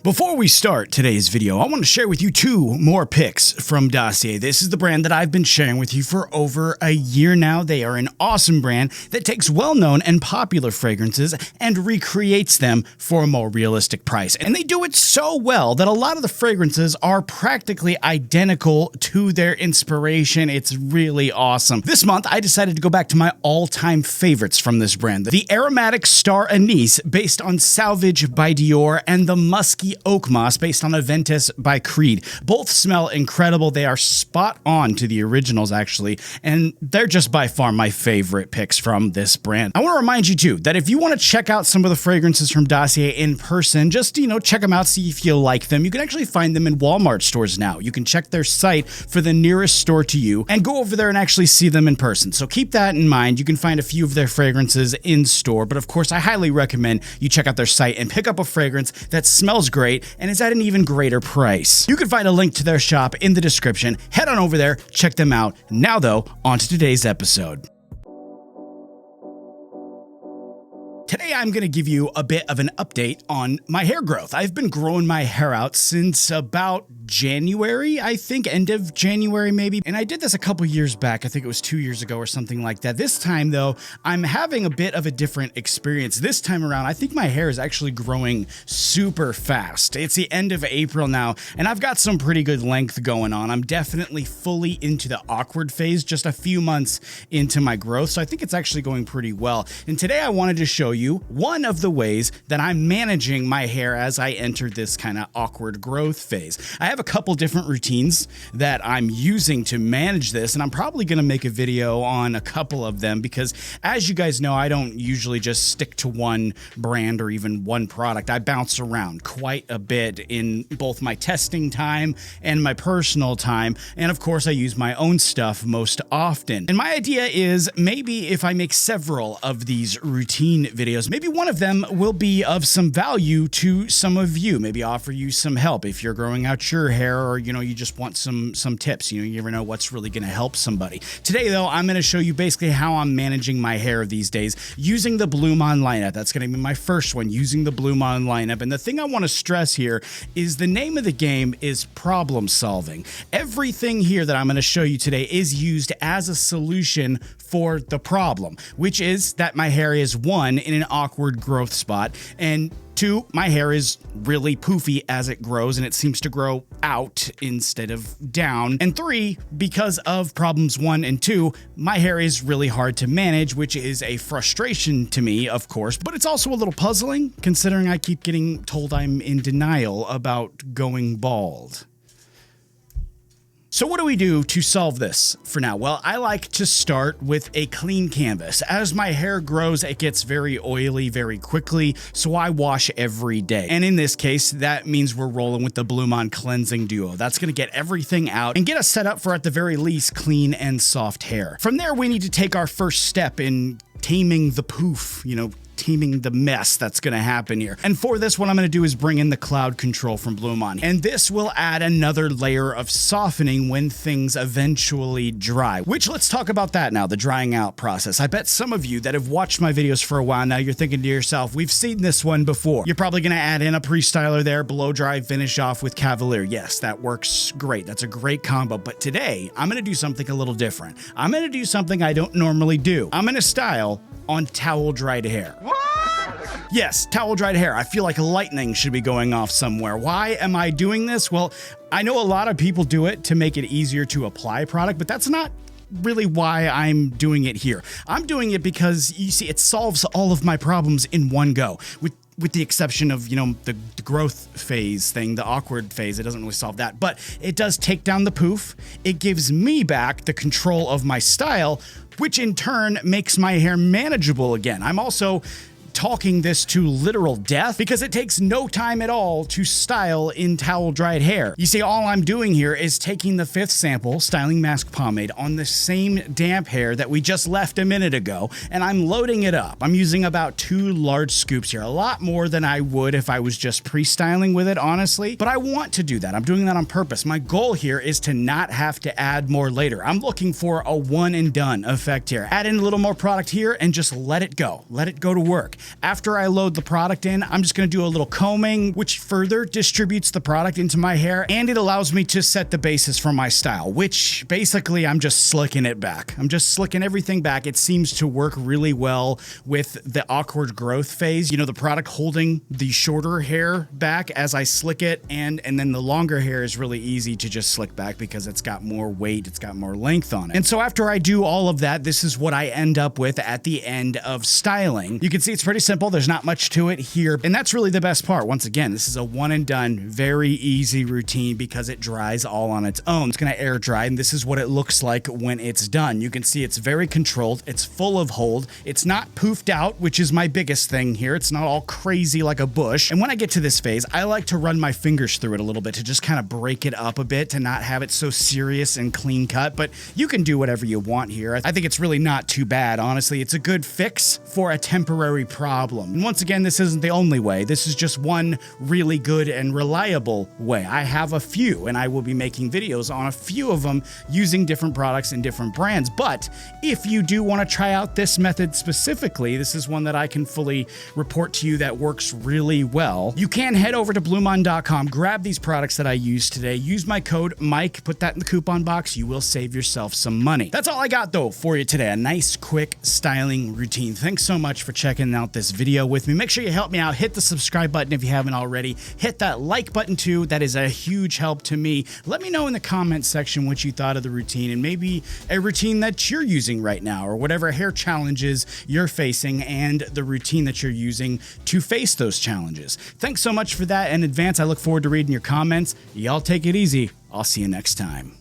Before we start today's video, I want to share with you two more picks from Dossier. This is the brand that I've been sharing with you for over a year now. They are an awesome brand that takes well-known and popular fragrances and recreates them for a more realistic price. And they do it so well that a lot of the fragrances are practically identical to their inspiration. It's really awesome. This month, I decided to go back to my all-time favorites from this brand. The Aromatic Star Anise, based on Salvage by Dior, and the Musky Oak Moss based on Aventus by Creed. Both smell incredible. They are spot on to the originals, actually, and they're just by far my favorite picks from this brand. I want to remind you too that if you want to check out some of the fragrances from Dossier in person, just check them out, see if you like them. You can actually find them in Walmart stores now. You can check their site for the nearest store to you and go over there and actually see them in person. So keep that in mind. You can find a few of their fragrances in store, but of course I highly recommend you check out their site and pick up a fragrance that smells great and is at an even greater price. You can find a link to their shop in the description. Head on over there, check them out. Now though, on to today's episode. Today, I'm going to give you a bit of an update on my hair growth. I've been growing my hair out since about January, I think, end of January maybe. And I did this a couple years back. I think it was 2 years ago or something like that. This time though, I'm having a bit of a different experience. This time around, I think my hair is actually growing super fast. It's the end of April now, and I've got some pretty good length going on. I'm definitely fully into the awkward phase, just a few months into my growth. So I think it's actually going pretty well. And today I wanted to show you one of the ways that I'm managing my hair as I enter this kind of awkward growth phase. I have a couple different routines that I'm using to manage this, and I'm probably going to make a video on a couple of them because, as you guys know, I don't usually just stick to one brand or even one product. I bounce around quite a bit in both my testing time and my personal time, and of course I use my own stuff most often. And my idea is maybe if I make several of these routine videos, maybe one of them will be of some value to some of you, maybe offer you some help if you're growing out your hair, or you just want some tips. You never know what's really going to help somebody. Today though, I'm going to show you basically how I'm managing my hair these days using the blumaan lineup. That's going to be my first one, using the blumaan lineup. And the thing I want to stress here is the name of the game is problem solving. Everything here that I'm going to show you today is used as a solution for the problem, which is that my hair is one, in an awkward growth spot, and two, my hair is really poofy as it grows and it seems to grow out instead of down. And three, because of problems one and two, my hair is really hard to manage, which is a frustration to me, of course, but it's also a little puzzling considering I keep getting told I'm in denial about going bald. So what do we do to solve this for now? Well, I like to start with a clean canvas. As my hair grows, it gets very oily very quickly, so I wash every day. And in this case, that means we're rolling with the blumaan Cleansing Duo. That's going to get everything out and get us set up for, at the very least, clean and soft hair. From there, we need to take our first step in taming the poof, taming the mess that's going to happen here. And for this, what I'm going to do is bring in the cloud control from blumaan. And this will add another layer of softening when things eventually dry, which, let's talk about that now, the drying out process. I bet some of you that have watched my videos for a while now, you're thinking to yourself, we've seen this one before. You're probably going to add in a pre-styler there, blow dry, finish off with Cavalier. Yes, that works great. That's a great combo. But today, I'm going to do something a little different. I'm going to do something I don't normally do. I'm going to style on towel dried hair. What? Yes, towel dried hair. I feel like lightning should be going off somewhere. Why am I doing this? Well, I know a lot of people do it to make it easier to apply product, but that's not really why I'm doing it here. I'm doing it because, you see, it solves all of my problems in one go. With the exception of, the growth phase thing, the awkward phase, it doesn't really solve that. But it does take down the poof. It gives me back the control of my style, which in turn makes my hair manageable again. I'm also talking this to literal death because it takes no time at all to style in towel dried hair. You see, all I'm doing here is taking the fifth sample, styling mask pomade, on the same damp hair that we just left a minute ago, and I'm loading it up. I'm using about 2 large scoops here, a lot more than I would if I was just pre-styling with it, honestly, but I want to do that. I'm doing that on purpose. My goal here is to not have to add more later. I'm looking for a one and done effect here. Add in a little more product here and just let it go. Let it go to work. After I load the product in, I'm just gonna do a little combing, which further distributes the product into my hair, and it allows me to set the basis for my style, which basically I'm just slicking it back. I'm just slicking everything back. It seems to work really well with the awkward growth phase. You know, the product holding the shorter hair back as I slick it, and then the longer hair is really easy to just slick back because it's got more weight, it's got more length on it. And so after I do all of that, this is what I end up with at the end of styling. You can see it's pretty simple. There's not much to it here, and that's really the best part. Once again, this is a one and done, very easy routine because it dries all on its own. It's gonna air dry, and this is what it looks like when it's done. You can see it's very controlled. It's full of hold. It's not poofed out, which is my biggest thing here. It's not all crazy like a bush. And when I get to this phase, I like to run my fingers through it a little bit to just kind of break it up a bit, to not have it so serious and clean cut, but you can do whatever you want here. I think it's really not too bad, honestly. It's a good fix for a temporary problem. And once again, this isn't the only way. This is just one really good and reliable way. I have a few, and I will be making videos on a few of them using different products and different brands. But if you do want to try out this method specifically, this is one that I can fully report to you that works really well. You can head over to blumaan.com, grab these products that I used today, use my code Mike, put that in the coupon box. You will save yourself some money. That's all I got though for you today. A nice quick styling routine. Thanks so much for checking out this video with me. Make sure you help me out. Hit the subscribe button if you haven't already. Hit that like button too. That is a huge help to me. Let me know in the comment section what you thought of the routine, and maybe a routine that you're using right now, or whatever hair challenges you're facing and the routine that you're using to face those challenges. Thanks so much for that in advance. I look forward to reading your comments. Y'all take it easy. I'll see you next time.